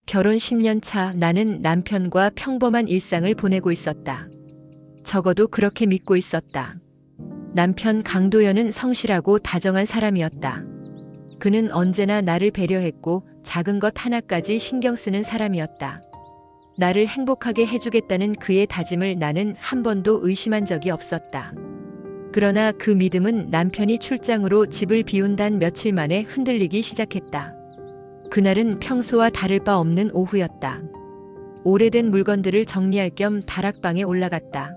결혼 10년 차 나는 남편과 평범한 일상을 보내고 있었다. 적어도 그렇게 믿고 있었다. 남편 강도연은 성실하고 다정한 사람이었다. 그는 언제나 나를 배려했고 작은 것 하나까지 신경 쓰는 사람이었다. 나를 행복하게 해주겠다는 그의 다짐을 나는 한 번도 의심한 적이 없었다. 그러나 그 믿음은 남편이 출장으로 집을 비운단 며칠 만에 흔들리기 시작했다. 그날은 평소와 다를 바 없는 오후였다. 오래된 물건들을 정리할 겸 다락방에 올라갔다.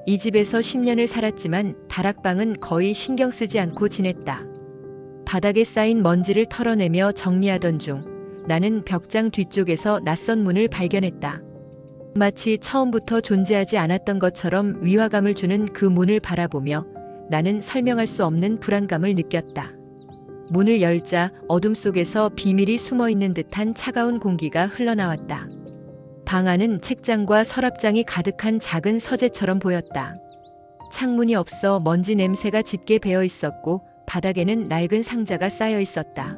이 집에서 10년을 살았지만 다락방은 거의 신경 쓰지 않고 지냈다. 바닥에 쌓인 먼지를 털어내며 정리하던 중 나는 벽장 뒤쪽에서 낯선 문을 발견했다. 마치 처음부터 존재하지 않았던 것처럼 위화감을 주는 그 문을 바라보며 나는 설명할 수 없는 불안감을 느꼈다. 문을 열자 어둠 속에서 비밀이 숨어 있는 듯한 차가운 공기가 흘러나왔다. 방 안은 책장과 서랍장이 가득한 작은 서재처럼 보였다. 창문이 없어 먼지 냄새가 짙게 배어 있었고 바닥에는 낡은 상자가 쌓여 있었다.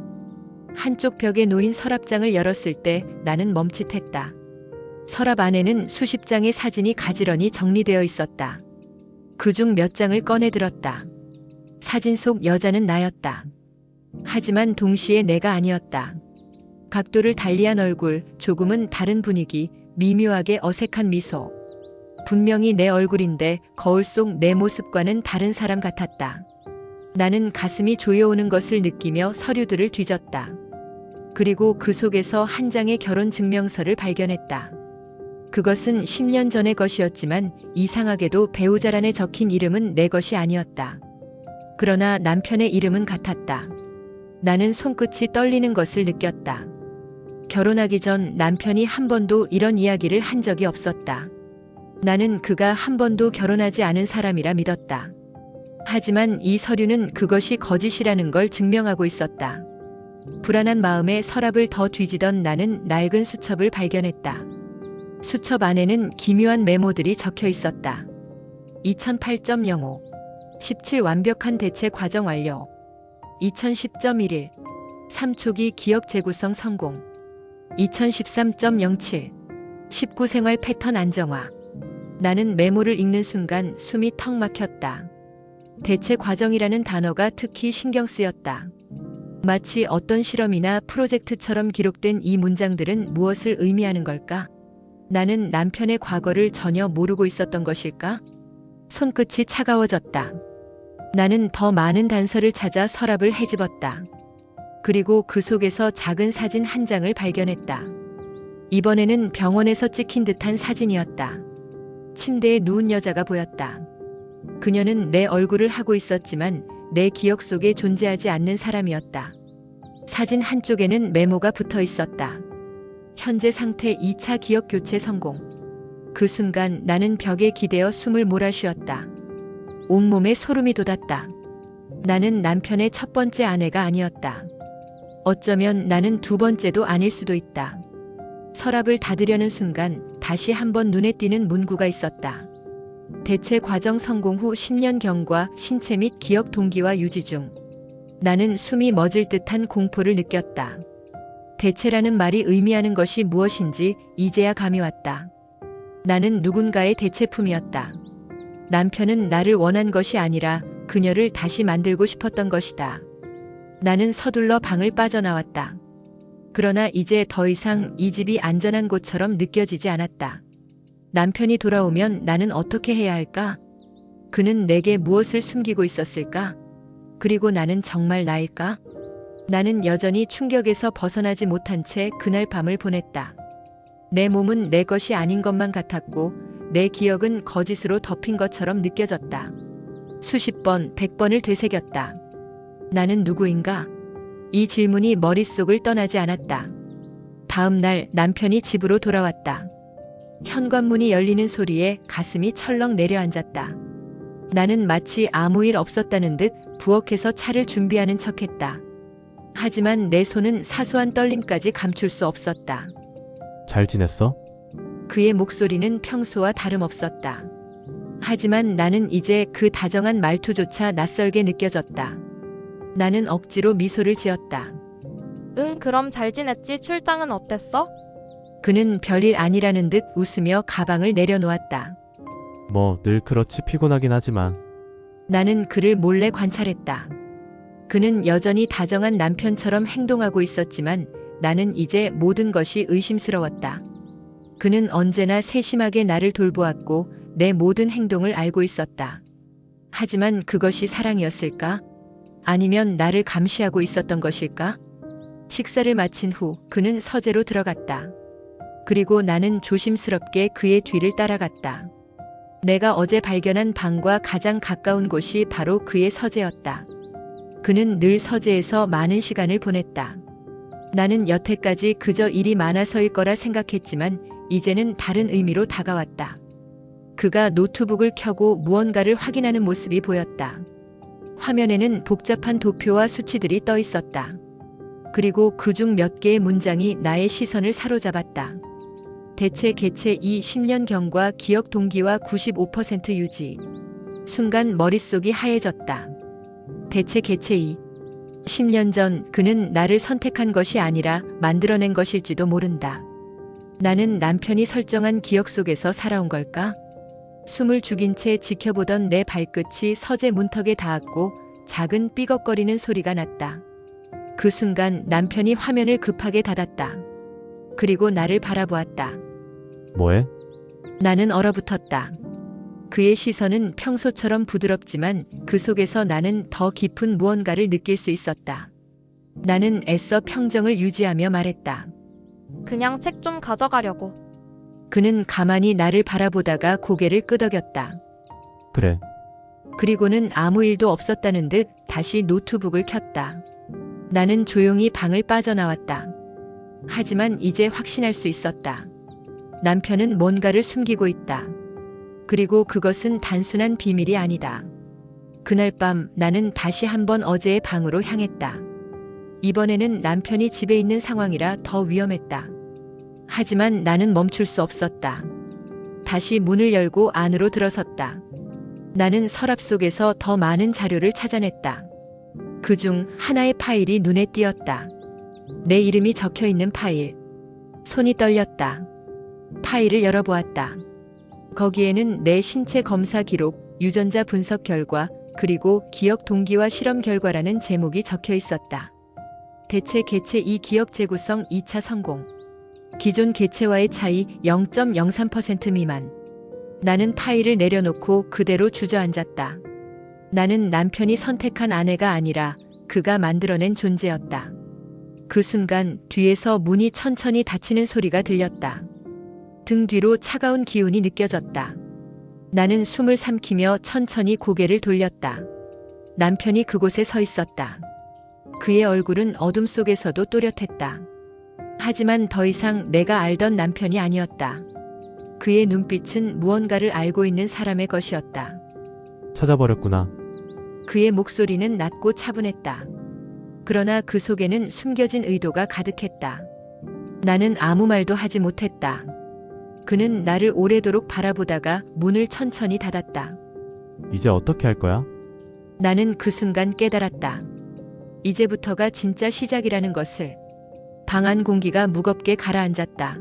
한쪽 벽에 놓인 서랍장을 열었을 때 나는 멈칫했다. 서랍 안에는 수십 장의 사진이 가지런히 정리되어 있었다. 그중 몇 장을 꺼내 들었다. 사진 속 여자는 나였다. 하지만 동시에 내가 아니었다. 각도를 달리한 얼굴, 조금은 다른 분위기, 미묘하게 어색한 미소. 분명히 내 얼굴인데 거울 속 내 모습과는 다른 사람 같았다. 나는 가슴이 조여오는 것을 느끼며 서류들을 뒤졌다. 그리고 그 속에서 한 장의 결혼 증명서를 발견했다. 그것은 10년 전의 것이었지만 이상하게도 배우자란에 적힌 이름은 내 것이 아니었다. 그러나 남편의 이름은 같았다. 나는 손끝이 떨리는 것을 느꼈다. 결혼하기 전 남편이 한 번도 이런 이야기를 한 적이 없었다. 나는 그가 한 번도 결혼하지 않은 사람이라 믿었다. 하지만 이 서류는 그것이 거짓이라는 걸 증명하고 있었다. 불안한 마음에 서랍을 더 뒤지던 나는 낡은 수첩을 발견했다. 수첩 안에는 기묘한 메모들이 적혀 있었다. 2008.05 17 완벽한 대체 과정 완료. 2010.11 3초기 기억 재구성 성공. 2013.07 19 생활 패턴 안정화. 나는 메모를 읽는 순간 숨이 턱 막혔다. 대체 과정이라는 단어가 특히 신경 쓰였다. 마치 어떤 실험이나 프로젝트처럼 기록된 이 문장들은 무엇을 의미하는 걸까? 나는 남편의 과거를 전혀 모르고 있었던 것일까? 손끝이 차가워졌다. 나는 더 많은 단서를 찾아 서랍을 헤집었다. 그리고 그 속에서 작은 사진 한 장을 발견했다. 이번에는 병원에서 찍힌 듯한 사진이었다. 침대에 누운 여자가 보였다. 그녀는 내 얼굴을 하고 있었지만 내 기억 속에 존재하지 않는 사람이었다. 사진 한쪽에는 메모가 붙어 있었다. 현재 상태 2차 기억 교체 성공. 그 순간 나는 벽에 기대어 숨을 몰아쉬었다. 온몸에 소름이 돋았다. 나는 남편의 첫 번째 아내가 아니었다. 어쩌면 나는 두 번째도 아닐 수도 있다. 서랍을 닫으려는 순간 다시 한번 눈에 띄는 문구가 있었다. 대체 과정 성공 후 10년경과 신체 및 기억 동기화 유지 중. 나는 숨이 멎을 듯한 공포를 느꼈다. 대체라는 말이 의미하는 것이 무엇인지 이제야 감이 왔다. 나는 누군가의 대체품이었다. 남편은 나를 원한 것이 아니라 그녀를 다시 만들고 싶었던 것이다. 나는 서둘러 방을 빠져나왔다. 그러나 이제 더 이상 이 집이 안전한 곳처럼 느껴지지 않았다. 남편이 돌아오면 나는 어떻게 해야 할까? 그는 내게 무엇을 숨기고 있었을까? 그리고 나는 정말 나일까? 나는 여전히 충격에서 벗어나지 못한 채 그날 밤을 보냈다. 내 몸은 내 것이 아닌 것만 같았고 내 기억은 거짓으로 덮인 것처럼 느껴졌다. 수십 번, 100번을 되새겼다. 나는 누구인가? 이 질문이 머릿속을 떠나지 않았다. 다음 날 남편이 집으로 돌아왔다. 현관문이 열리는 소리에 가슴이 철렁 내려앉았다. 나는 마치 아무 일 없었다는 듯 부엌에서 차를 준비하는 척했다. 하지만 내 손은 사소한 떨림까지 감출 수 없었다. 잘 지냈어? 그의 목소리는 평소와 다름없었다. 하지만 나는 이제 그 다정한 말투조차 낯설게 느껴졌다. 나는 억지로 미소를 지었다. 응, 그럼 잘 지냈지? 출장은 어땠어? 그는 별일 아니라는 듯 웃으며 가방을 내려놓았다. 뭐 늘 그렇지 피곤하긴 하지만 나는 그를 몰래 관찰했다. 그는 여전히 다정한 남편처럼 행동하고 있었지만 나는 이제 모든 것이 의심스러웠다. 그는 언제나 세심하게 나를 돌보았고 내 모든 행동을 알고 있었다. 하지만 그것이 사랑이었을까? 아니면 나를 감시하고 있었던 것일까? 식사를 마친 후 그는 서재로 들어갔다. 그리고 나는 조심스럽게 그의 뒤를 따라갔다. 내가 어제 발견한 방과 가장 가까운 곳이 바로 그의 서재였다. 그는 늘 서재에서 많은 시간을 보냈다. 나는 여태까지 그저 일이 많아서일 거라 생각했지만 이제는 다른 의미로 다가왔다. 그가 노트북을 켜고 무언가를 확인하는 모습이 보였다. 화면에는 복잡한 도표와 수치들이 떠 있었다. 그리고 그중 몇 개의 문장이 나의 시선을 사로잡았다. 대체 개체 10년경과 기억 동기와 95% 유지. 순간 머릿속이 하얘졌다. 대체 개체 10년 전 그는 나를 선택한 것이 아니라 만들어낸 것일지도 모른다. 나는 남편이 설정한 기억 속에서 살아온 걸까? 숨을 죽인 채 지켜보던 내 발끝이 서재 문턱에 닿았고 작은 삐걱거리는 소리가 났다. 그 순간 남편이 화면을 급하게 닫았다. 그리고 나를 바라보았다. 뭐해? 나는 얼어붙었다. 그의 시선은 평소처럼 부드럽지만 그 속에서 나는 더 깊은 무언가를 느낄 수 있었다. 나는 애써 평정을 유지하며 말했다. 그냥 책 좀 가져가려고. 그는 가만히 나를 바라보다가 고개를 끄덕였다. 그래. 그리고는 아무 일도 없었다는 듯 다시 노트북을 켰다. 나는 조용히 방을 빠져나왔다. 하지만 이제 확신할 수 있었다. 남편은 뭔가를 숨기고 있다. 그리고 그것은 단순한 비밀이 아니다. 그날 밤 나는 다시 한번 어제의 방으로 향했다. 이번에는 남편이 집에 있는 상황이라 더 위험했다. 하지만 나는 멈출 수 없었다. 다시 문을 열고 안으로 들어섰다. 나는 서랍 속에서 더 많은 자료를 찾아냈다. 그중 하나의 파일이 눈에 띄었다. 내 이름이 적혀 있는 파일. 손이 떨렸다. 파일을 열어보았다. 거기에는 내 신체 검사 기록, 유전자 분석 결과, 그리고 기억 동기와 실험 결과라는 제목이 적혀 있었다. 대체 개체 2 기억 재구성 2차 성공. 기존 개체와의 차이 0.03% 미만. 나는 파일을 내려놓고 그대로 주저앉았다. 나는 남편이 선택한 아내가 아니라 그가 만들어낸 존재였다. 그 순간 뒤에서 문이 천천히 닫히는 소리가 들렸다. 등 뒤로 차가운 기운이 느껴졌다. 나는 숨을 삼키며 천천히 고개를 돌렸다. 남편이 그곳에 서 있었다. 그의 얼굴은 어둠 속에서도 또렷했다. 하지만 더 이상 내가 알던 남편이 아니었다. 그의 눈빛은 무언가를 알고 있는 사람의 것이었다. 찾아버렸구나. 그의 목소리는 낮고 차분했다. 그러나 그 속에는 숨겨진 의도가 가득했다. 나는 아무 말도 하지 못했다. 그는 나를 오래도록 바라보다가 문을 천천히 닫았다. 이제 어떻게 할 거야? 나는 그 순간 깨달았다. 이제부터가 진짜 시작이라는 것을. 방 안 공기가 무겁게 가라앉았다.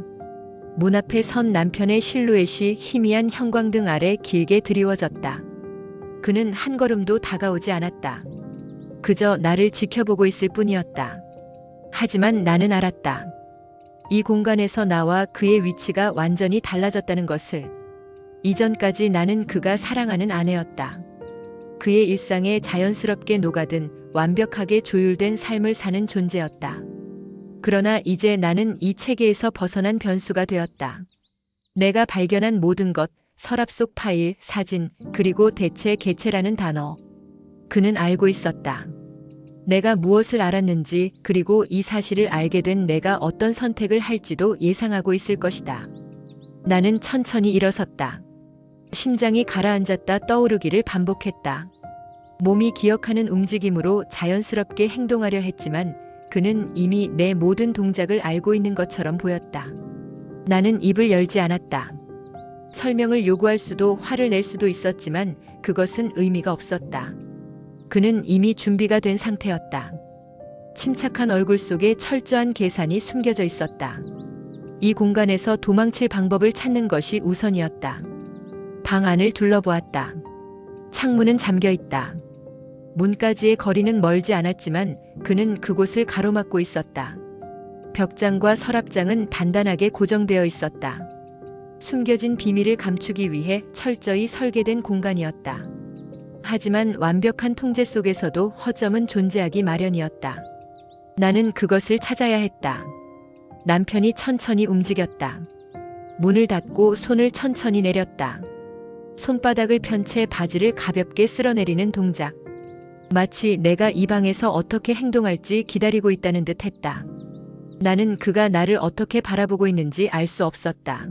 문 앞에 선 남편의 실루엣이 희미한 형광등 아래 길게 드리워졌다. 그는 한 걸음도 다가오지 않았다. 그저 나를 지켜보고 있을 뿐이었다. 하지만 나는 알았다. 이 공간에서 나와 그의 위치가 완전히 달라졌다는 것을. 이전까지 나는 그가 사랑하는 아내였다. 그의 일상에 자연스럽게 녹아든 완벽하게 조율된 삶을 사는 존재였다. 그러나 이제 나는 이 체계에서 벗어난 변수가 되었다. 내가 발견한 모든 것, 서랍 속 파일, 사진, 그리고 대체 개체라는 단어. 그는 알고 있었다. 내가 무엇을 알았는지, 그리고 이 사실을 알게 된 내가 어떤 선택을 할지도 예상하고 있을 것이다. 나는 천천히 일어섰다. 심장이 가라앉았다 떠오르기를 반복했다. 몸이 기억하는 움직임으로 자연스럽게 행동하려 했지만 그는 이미 내 모든 동작을 알고 있는 것처럼 보였다. 나는 입을 열지 않았다. 설명을 요구할 수도 화를 낼 수도 있었지만 그것은 의미가 없었다. 그는 이미 준비가 된 상태였다. 침착한 얼굴 속에 철저한 계산이 숨겨져 있었다. 이 공간에서 도망칠 방법을 찾는 것이 우선이었다. 방 안을 둘러보았다. 창문은 잠겨 있다. 문까지의 거리는 멀지 않았지만 그는 그곳을 가로막고 있었다. 벽장과 서랍장은 단단하게 고정되어 있었다. 숨겨진 비밀을 감추기 위해 철저히 설계된 공간이었다. 하지만 완벽한 통제 속에서도 허점은 존재하기 마련이었다. 나는 그것을 찾아야 했다. 남편이 천천히 움직였다. 문을 닫고 손을 천천히 내렸다. 손바닥을 편 채 바지를 가볍게 쓸어내리는 동작. 마치 내가 이 방에서 어떻게 행동할지 기다리고 있다는 듯 했다. 나는 그가 나를 어떻게 바라보고 있는지 알 수 없었다.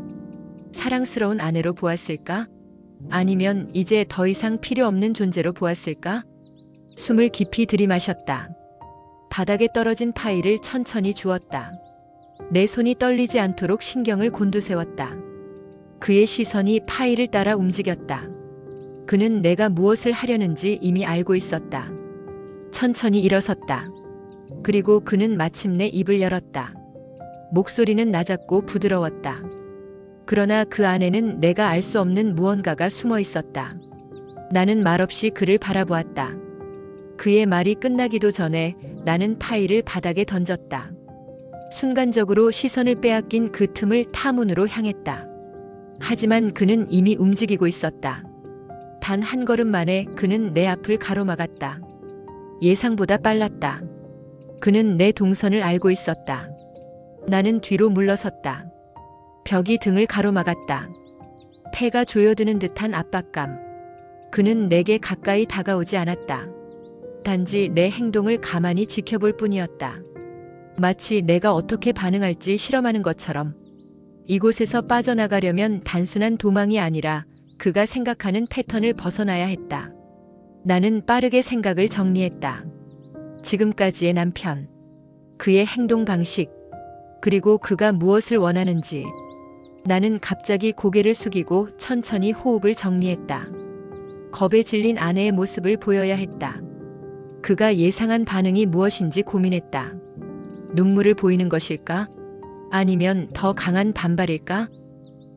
사랑스러운 아내로 보았을까? 아니면 이제 더 이상 필요 없는 존재로 보았을까? 숨을 깊이 들이마셨다. 바닥에 떨어진 파일을 천천히 주웠다. 내 손이 떨리지 않도록 신경을 곤두세웠다. 그의 시선이 파일을 따라 움직였다. 그는 내가 무엇을 하려는지 이미 알고 있었다. 천천히 일어섰다. 그리고 그는 마침내 입을 열었다. 목소리는 낮았고 부드러웠다. 그러나 그 안에는 내가 알 수 없는 무언가가 숨어 있었다. 나는 말없이 그를 바라보았다. 그의 말이 끝나기도 전에 나는 파일을 바닥에 던졌다. 순간적으로 시선을 빼앗긴 그 틈을 타문으로 향했다. 하지만 그는 이미 움직이고 있었다. 단 한 걸음 만에 그는 내 앞을 가로막았다. 예상보다 빨랐다. 그는 내 동선을 알고 있었다. 나는 뒤로 물러섰다. 벽이 등을 가로막았다. 폐가 조여드는 듯한 압박감. 그는 내게 가까이 다가오지 않았다. 단지 내 행동을 가만히 지켜볼 뿐이었다. 마치 내가 어떻게 반응할지 실험하는 것처럼. 이곳에서 빠져나가려면 단순한 도망이 아니라 그가 생각하는 패턴을 벗어나야 했다. 나는 빠르게 생각을 정리했다. 지금까지의 남편, 그의 행동 방식, 그리고 그가 무엇을 원하는지. 나는 갑자기 고개를 숙이고 천천히 호흡을 정리했다. 겁에 질린 아내의 모습을 보여야 했다. 그가 예상한 반응이 무엇인지 고민했다. 눈물을 보이는 것일까? 아니면 더 강한 반발일까?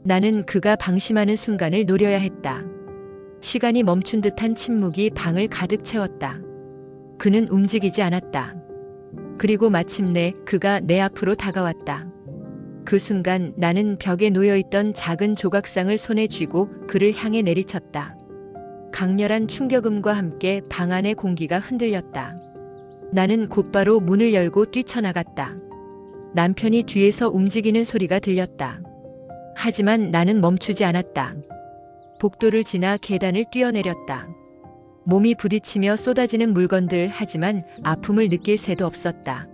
나는 그가 방심하는 순간을 노려야 했다. 시간이 멈춘 듯한 침묵이 방을 가득 채웠다. 그는 움직이지 않았다. 그리고 마침내 그가 내 앞으로 다가왔다. 그 순간 나는 벽에 놓여있던 작은 조각상을 손에 쥐고 그를 향해 내리쳤다. 강렬한 충격음과 함께 방 안의 공기가 흔들렸다. 나는 곧바로 문을 열고 뛰쳐나갔다. 남편이 뒤에서 움직이는 소리가 들렸다. 하지만 나는 멈추지 않았다. 복도를 지나 계단을 뛰어내렸다. 몸이 부딪히며 쏟아지는 물건들, 하지만 아픔을 느낄 새도 없었다.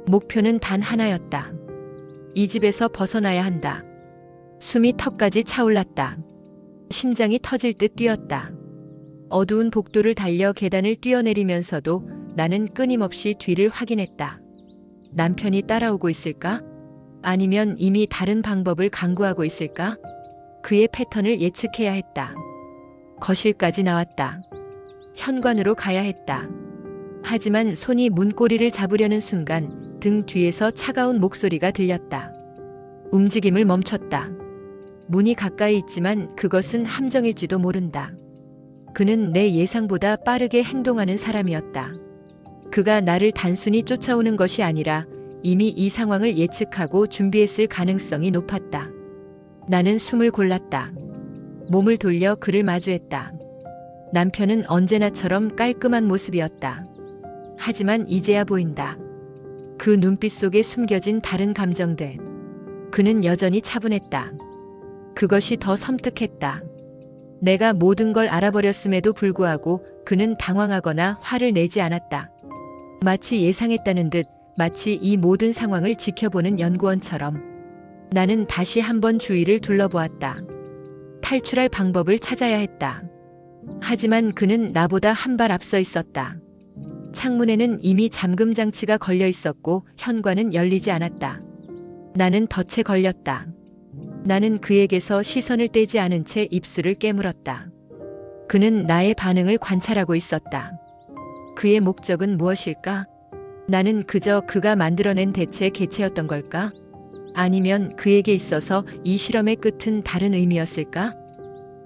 목표는 단 하나였다. 이 집에서 벗어나야 한다. 숨이 턱까지 차올랐다. 심장이 터질 듯 뛰었다. 어두운 복도를 달려 계단을 뛰어내리면서도 나는 끊임없이 뒤를 확인했다. 남편이 따라오고 있을까? 아니면 이미 다른 방법을 강구하고 있을까? 그의 패턴을 예측해야 했다. 거실까지 나왔다. 현관으로 가야 했다. 하지만 손이 문고리를 잡으려는 순간 등 뒤에서 차가운 목소리가 들렸다. 움직임을 멈췄다. 문이 가까이 있지만 그것은 함정일지도 모른다. 그는 내 예상보다 빠르게 행동하는 사람이었다. 그가 나를 단순히 쫓아오는 것이 아니라 이미 이 상황을 예측하고 준비했을 가능성이 높았다. 나는 숨을 골랐다. 몸을 돌려 그를 마주했다. 남편은 언제나처럼 깔끔한 모습이었다. 하지만 이제야 보인다. 그 눈빛 속에 숨겨진 다른 감정들. 그는 여전히 차분했다. 그것이 더 섬뜩했다. 내가 모든 걸 알아버렸음에도 불구하고 그는 당황하거나 화를 내지 않았다. 마치 예상했다는 듯, 마치 이 모든 상황을 지켜보는 연구원처럼. 나는 다시 한번 주위를 둘러보았다. 탈출할 방법을 찾아야 했다. 하지만 그는 나보다 한 발 앞서 있었다. 창문에는 이미 잠금 장치가 걸려 있었고 현관은 열리지 않았다. 나는 덫에 걸렸다. 나는 그에게서 시선을 떼지 않은 채 입술을 깨물었다. 그는 나의 반응을 관찰하고 있었다. 그의 목적은 무엇일까? 나는 그저 그가 만들어낸 대체 개체였던 걸까? 아니면 그에게 있어서 이 실험의 끝은 다른 의미였을까?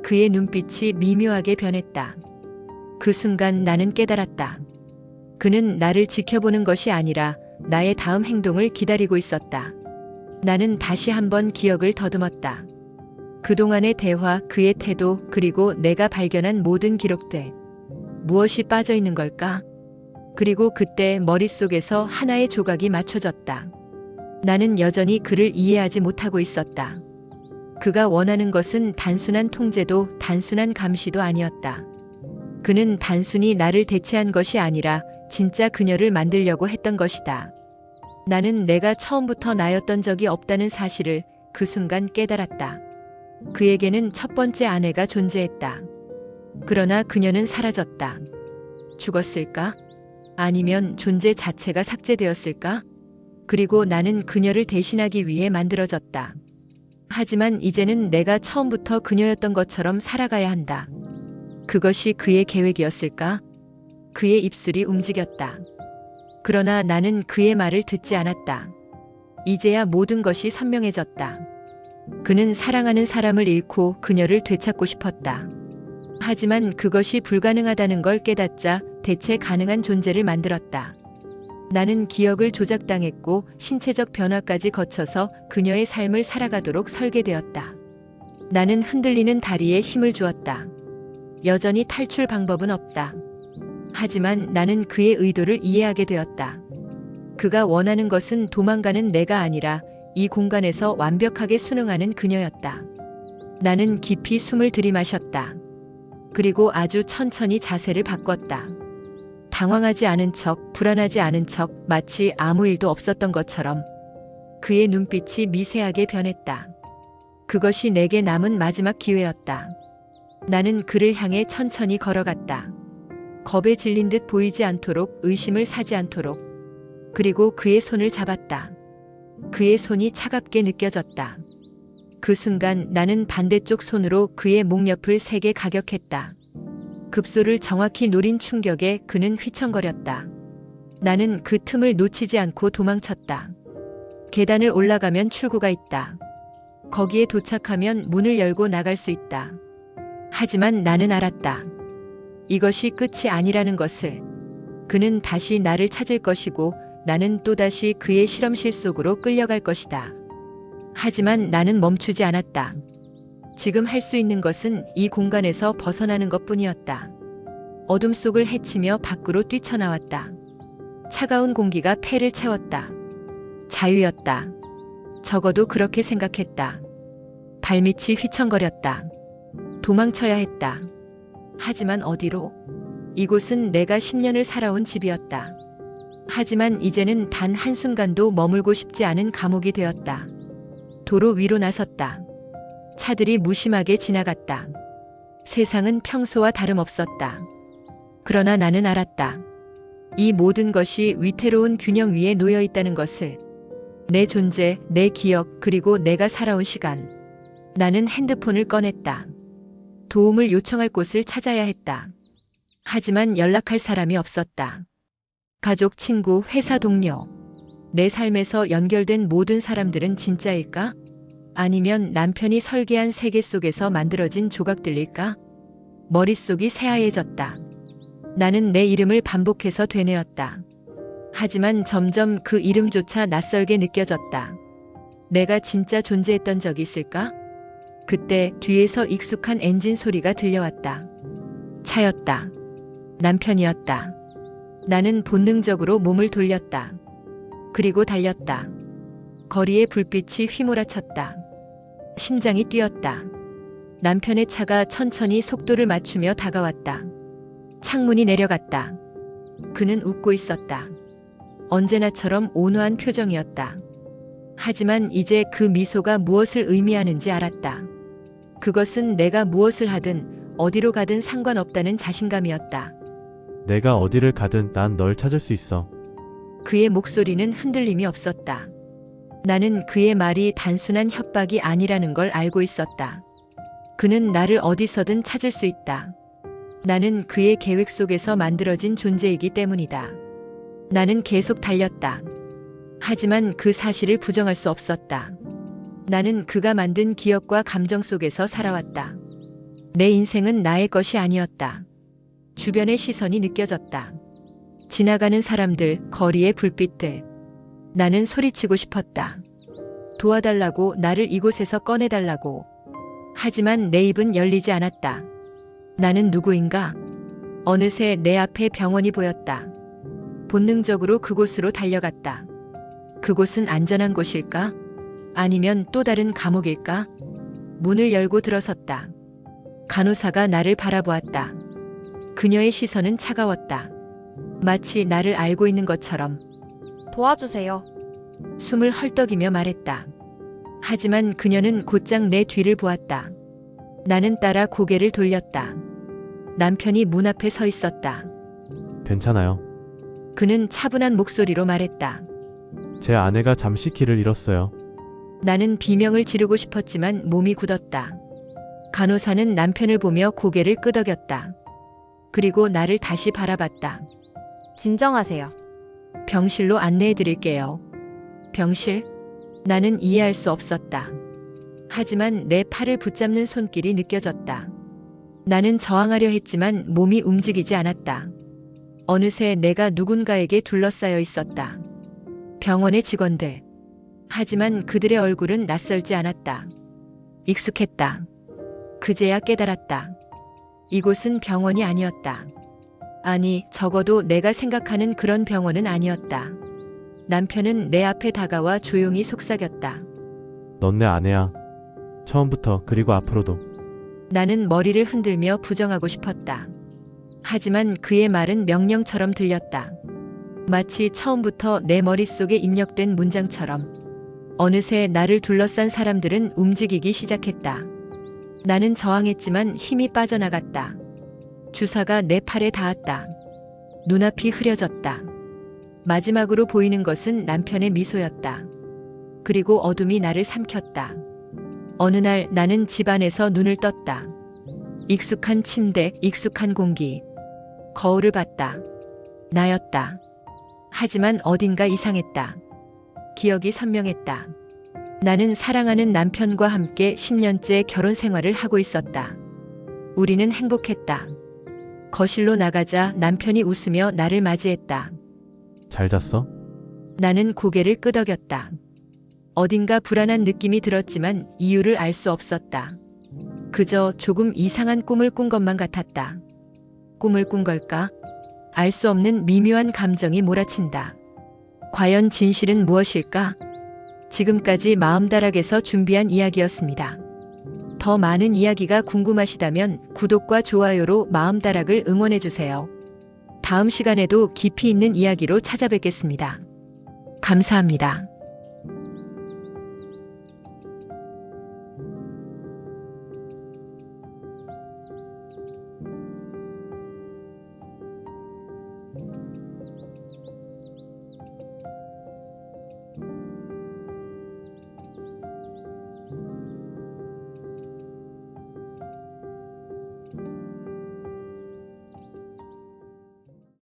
그의 눈빛이 미묘하게 변했다. 그 순간 나는 깨달았다. 그는 나를 지켜보는 것이 아니라 나의 다음 행동을 기다리고 있었다. 나는 다시 한번 기억을 더듬었다. 그동안의 대화, 그의 태도, 그리고 내가 발견한 모든 기록들. 무엇이 빠져 있는 걸까? 그리고 그때 머릿속에서 하나의 조각이 맞춰졌다. 나는 여전히 그를 이해하지 못하고 있었다. 그가 원하는 것은 단순한 통제도, 단순한 감시도 아니었다. 그는 단순히 나를 대체한 것이 아니라 진짜 그녀를 만들려고 했던 것이다. 나는 내가 처음부터 나였던 적이 없다는 사실을 그 순간 깨달았다. 그에게는 첫 번째 아내가 존재했다. 그러나 그녀는 사라졌다. 죽었을까? 아니면 존재 자체가 삭제되었을까? 그리고 나는 그녀를 대신하기 위해 만들어졌다. 하지만 이제는 내가 처음부터 그녀였던 것처럼 살아가야 한다. 그것이 그의 계획이었을까? 그의 입술이 움직였다. 그러나 나는 그의 말을 듣지 않았다. 이제야 모든 것이 선명해졌다. 그는 사랑하는 사람을 잃고 그녀를 되찾고 싶었다. 하지만 그것이 불가능하다는 걸 깨닫자 대체 가능한 존재를 만들었다. 나는 기억을 조작당했고 신체적 변화까지 거쳐서 그녀의 삶을 살아가도록 설계되었다. 나는 흔들리는 다리에 힘을 주었다. 여전히 탈출 방법은 없다. 하지만 나는 그의 의도를 이해하게 되었다. 그가 원하는 것은 도망가는 내가 아니라 이 공간에서 완벽하게 순응하는 그녀였다. 나는 깊이 숨을 들이마셨다. 그리고 아주 천천히 자세를 바꿨다. 당황하지 않은 척, 불안하지 않은 척, 마치 아무 일도 없었던 것처럼. 그의 눈빛이 미세하게 변했다. 그것이 내게 남은 마지막 기회였다. 나는 그를 향해 천천히 걸어갔다. 겁에 질린 듯 보이지 않도록, 의심을 사지 않도록. 그리고 그의 손을 잡았다. 그의 손이 차갑게 느껴졌다. 그 순간 나는 반대쪽 손으로 그의 목 옆을 세게 가격했다. 급소를 정확히 노린 충격에 그는 휘청거렸다. 나는 그 틈을 놓치지 않고 도망쳤다. 계단을 올라가면 출구가 있다. 거기에 도착하면 문을 열고 나갈 수 있다. 하지만 나는 알았다. 이것이 끝이 아니라는 것을. 그는 다시 나를 찾을 것이고 나는 또다시 그의 실험실 속으로 끌려갈 것이다. 하지만 나는 멈추지 않았다. 지금 할 수 있는 것은 이 공간에서 벗어나는 것뿐이었다. 어둠 속을 헤치며 밖으로 뛰쳐나왔다. 차가운 공기가 폐를 채웠다. 자유였다. 적어도 그렇게 생각했다. 발밑이 휘청거렸다. 도망쳐야 했다. 하지만 어디로? 이곳은 내가 10년을 살아온 집이었다. 하지만 이제는 단 한순간도 머물고 싶지 않은 감옥이 되었다. 도로 위로 나섰다. 차들이 무심하게 지나갔다. 세상은 평소와 다름없었다. 그러나 나는 알았다. 이 모든 것이 위태로운 균형 위에 놓여 있다는 것을. 내 존재, 내 기억, 그리고 내가 살아온 시간. 나는 핸드폰을 꺼냈다. 도움을 요청할 곳을 찾아야 했다. 하지만 연락할 사람이 없었다. 가족, 친구, 회사 동료. 내 삶에서 연결된 모든 사람들은 진짜일까? 아니면 남편이 설계한 세계 속에서 만들어진 조각들일까? 머릿속이 새하얘졌다. 나는 내 이름을 반복해서 되뇌었다. 하지만 점점 그 이름조차 낯설게 느껴졌다. 내가 진짜 존재했던 적이 있을까? 그때 뒤에서 익숙한 엔진 소리가 들려왔다. 차였다. 남편이었다. 나는 본능적으로 몸을 돌렸다. 그리고 달렸다. 거리에 불빛이 휘몰아쳤다. 심장이 뛰었다. 남편의 차가 천천히 속도를 맞추며 다가왔다. 창문이 내려갔다. 그는 웃고 있었다. 언제나처럼 온화한 표정이었다. 하지만 이제 그 미소가 무엇을 의미하는지 알았다. 그것은 내가 무엇을 하든 어디로 가든 상관없다는 자신감이었다. 내가 어디를 가든 난 널 찾을 수 있어. 그의 목소리는 흔들림이 없었다. 나는 그의 말이 단순한 협박이 아니라는 걸 알고 있었다. 그는 나를 어디서든 찾을 수 있다. 나는 그의 계획 속에서 만들어진 존재이기 때문이다. 나는 계속 달렸다. 하지만 그 사실을 부정할 수 없었다. 나는 그가 만든 기억과 감정 속에서 살아왔다. 내 인생은 나의 것이 아니었다. 주변의 시선이 느껴졌다. 지나가는 사람들, 거리의 불빛들. 나는 소리치고 싶었다. 도와달라고, 나를 이곳에서 꺼내달라고. 하지만 내 입은 열리지 않았다. 나는 누구인가? 어느새 내 앞에 병원이 보였다. 본능적으로 그곳으로 달려갔다. 그곳은 안전한 곳일까? 아니면 또 다른 감옥일까? 문을 열고 들어섰다. 간호사가 나를 바라보았다. 그녀의 시선은 차가웠다. 마치 나를 알고 있는 것처럼. 도와주세요. 숨을 헐떡이며 말했다. 하지만 그녀는 곧장 내 뒤를 보았다. 나는 따라 고개를 돌렸다. 남편이 문 앞에 서 있었다. 괜찮아요. 그는 차분한 목소리로 말했다. 제 아내가 잠시 길을 잃었어요. 나는 비명을 지르고 싶었지만 몸이 굳었다. 간호사는 남편을 보며 고개를 끄덕였다. 그리고 나를 다시 바라봤다. 진정하세요. 병실로 안내해 드릴게요. 병실? 나는 이해할 수 없었다. 하지만 내 팔을 붙잡는 손길이 느껴졌다. 나는 저항하려 했지만 몸이 움직이지 않았다. 어느새 내가 누군가에게 둘러싸여 있었다. 병원의 직원들. 하지만 그들의 얼굴은 낯설지 않았다. 익숙했다. 그제야 깨달았다. 이곳은 병원이 아니었다. 아니, 적어도 내가 생각하는 그런 병원은 아니었다. 남편은 내 앞에 다가와 조용히 속삭였다. 넌 내 아내야. 처음부터 그리고 앞으로도. 나는 머리를 흔들며 부정하고 싶었다. 하지만 그의 말은 명령처럼 들렸다. 마치 처음부터 내 머릿속에 입력된 문장처럼. 어느새 나를 둘러싼 사람들은 움직이기 시작했다. 나는 저항했지만 힘이 빠져나갔다. 주사가 내 팔에 닿았다. 눈앞이 흐려졌다. 마지막으로 보이는 것은 남편의 미소였다. 그리고 어둠이 나를 삼켰다. 어느 날 나는 집안에서 눈을 떴다. 익숙한 침대, 익숙한 공기. 거울을 봤다. 나였다. 하지만 어딘가 이상했다. 기억이 선명했다. 나는 사랑하는 남편과 함께 10년째 결혼 생활을 하고 있었다. 우리는 행복했다. 거실로 나가자 남편이 웃으며 나를 맞이했다. 잘 잤어? 나는 고개를 끄덕였다. 어딘가 불안한 느낌이 들었지만 이유를 알 수 없었다. 그저 조금 이상한 꿈을 꾼 것만 같았다. 꿈을 꾼 걸까? 알 수 없는 미묘한 감정이 몰아친다. 과연 진실은 무엇일까? 지금까지 마음다락에서 준비한 이야기였습니다. 더 많은 이야기가 궁금하시다면 구독과 좋아요로 마음다락을 응원해주세요. 다음 시간에도 깊이 있는 이야기로 찾아뵙겠습니다. 감사합니다.